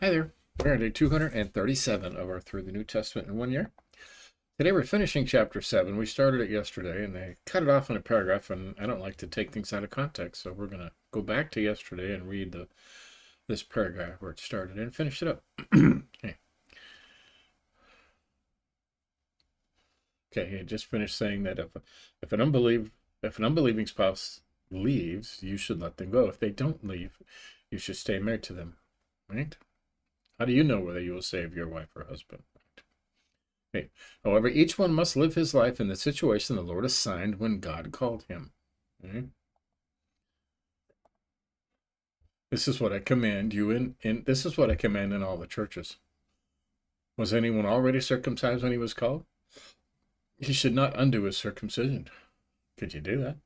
Hi there. We're on day 237 of our Through the New Testament in 1 Year. Today we're finishing chapter 7. We started it yesterday and they cut it off in a paragraph, and I don't like to take things out of context, so we're going to go back to yesterday and read this paragraph where it started and finish it up. Okay. Okay, he just finished saying that if an unbelieving spouse leaves, you should let them go. If they don't leave, you should stay married to them, right? How do you know whether you will save your wife or husband? Okay. However, each one must live his life in the situation the Lord assigned when God called him. Okay. This is what I command you in this is what I command in all the churches. Was anyone already circumcised when he was called? He should not undo his circumcision. Could you do that?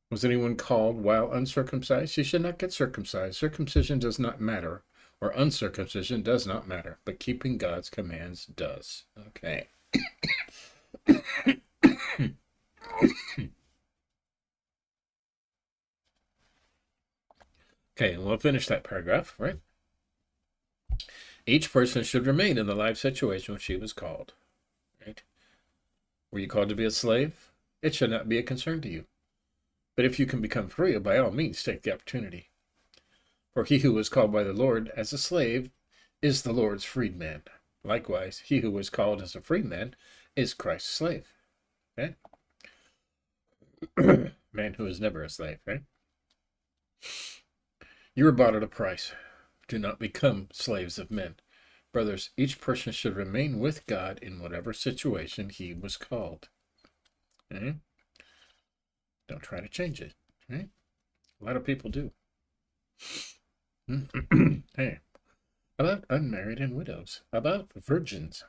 Was anyone called while uncircumcised? He should not get circumcised. Circumcision does not matter, or uncircumcision does not matter, but keeping God's commands does. Okay. Okay, and we'll finish that paragraph, right? Each person should remain in the life situation which he was called, right? Were you called to be a slave? It should not be a concern to you. But if you can become free, by all means, take the opportunity. For he who was called by the Lord as a slave is the Lord's freedman. Likewise, he who was called as a freedman is Christ's slave. Okay? Man who is never a slave, right? You were bought at a price. Do not become slaves of men. Brothers, each person should remain with God in whatever situation he was called. Okay? Don't try to change it. Right? A lot of people do. Hey, about unmarried and widows, about virgins.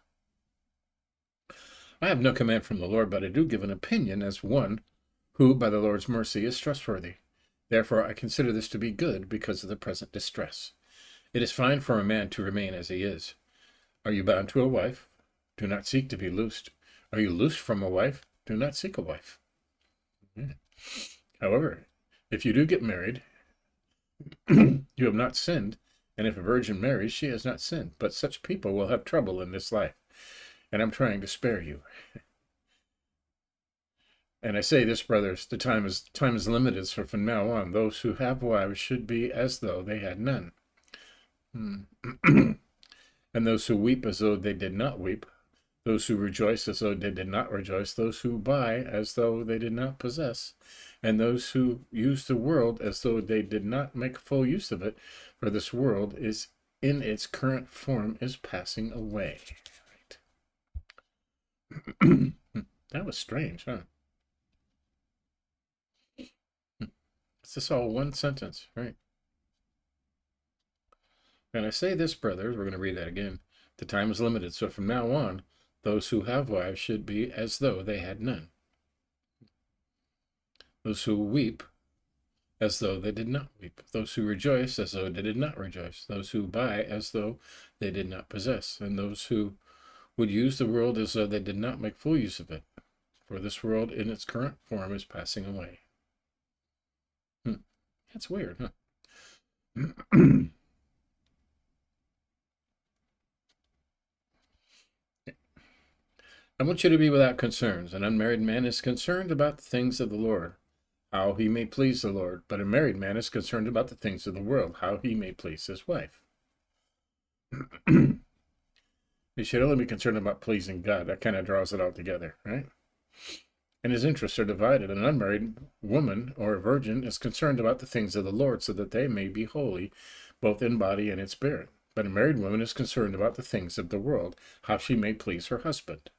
I have no command from the Lord, but I do give an opinion as one who, by the Lord's mercy, is trustworthy. Therefore, I consider this to be good because of the present distress. It is fine for a man to remain as he is. Are you bound to a wife? Do not seek to be loosed. Are you loosed from a wife? Do not seek a wife. Yeah. However, if you do get married, you have not sinned, and if a virgin marries, she has not sinned. But such people will have trouble in this life, and I'm trying to spare you. And I say this, brothers, the time is limited, so from now on, those who have wives should be as though they had none. And those who weep as though they did not weep, those who rejoice as though they did not rejoice, those who buy as though they did not possess, and those who use the world as though they did not make full use of it, for this world is in its current form is passing away. Right. That was strange, huh? It's just all one sentence, right? And I say this, brothers, we're going to read that again. The time is limited, so from now on, those who have wives should be as though they had none. Those who weep as though they did not weep. Those who rejoice as though they did not rejoice. Those who buy as though they did not possess. And those who would use the world as though they did not make full use of it. For this world in its current form is passing away. That's weird, huh? I want you to be without concerns. An unmarried man is concerned about the things of the Lord, how he may please the Lord. But a married man is concerned about the things of the world, how he may please his wife. He should only be concerned about pleasing God. That kind of draws it all together, right? And his interests are divided. An unmarried woman or a virgin is concerned about the things of the Lord, so that they may be holy, both in body and in spirit. But a married woman is concerned about the things of the world, how she may please her husband.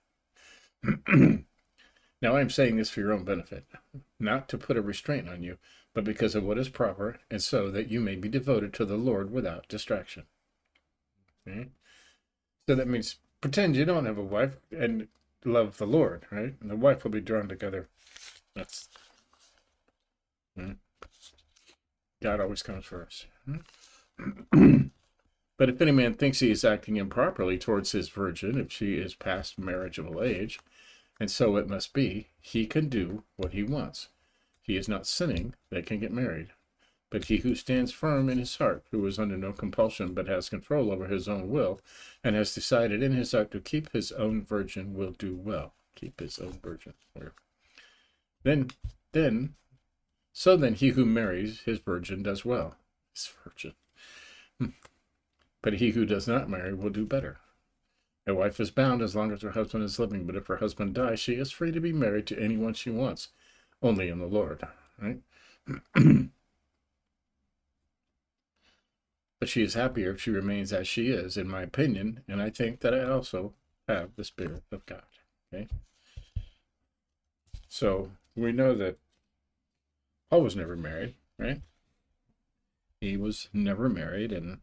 Now, I'm saying this for your own benefit, not to put a restraint on you, but because of what is proper, and so that you may be devoted to the Lord without distraction. Okay? So that means pretend you don't have a wife and love the Lord, right? And the wife will be drawn together. That's God always comes first. But if any man thinks he is acting improperly towards his virgin, if she is past marriageable age, and so it must be, he can do what he wants. He is not sinning, they can get married. But he who stands firm in his heart, who is under no compulsion, but has control over his own will, and has decided in his heart to keep his own virgin, will do well. Keep his own virgin. Then he who marries his virgin does well. His virgin. But he who does not marry will do better. A wife is bound as long as her husband is living, but if her husband dies, she is free to be married to anyone she wants, only in the Lord, right? But she is happier if she remains as she is, in my opinion, and I think that I also have the Spirit of God. Okay? So we know that Paul was never married, right? He was never married and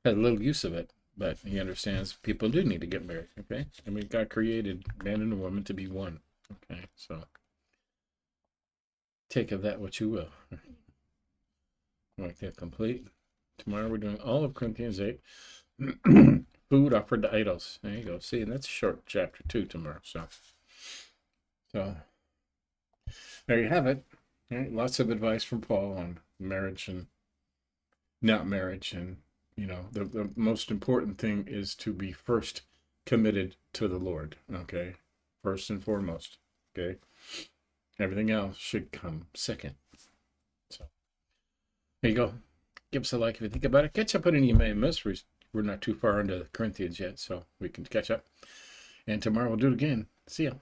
had little use of it, but he understands people do need to get married, okay? I mean, God created man and a woman to be one, okay? So take of that what you will. Make that complete. Tomorrow we're doing all of Corinthians 8. Food offered to idols. There you go. See, and that's a short chapter 2 tomorrow. So there you have it. Right? Lots of advice from Paul on marriage and not marriage. And, you know, the most important thing is to be first committed to the Lord. Okay. First and foremost. Okay. Everything else should come second. So there you go. Give us a like if you think about it. Catch up on any you may have missed. We're not too far into Corinthians yet, so we can catch up. And tomorrow we'll do it again. See ya.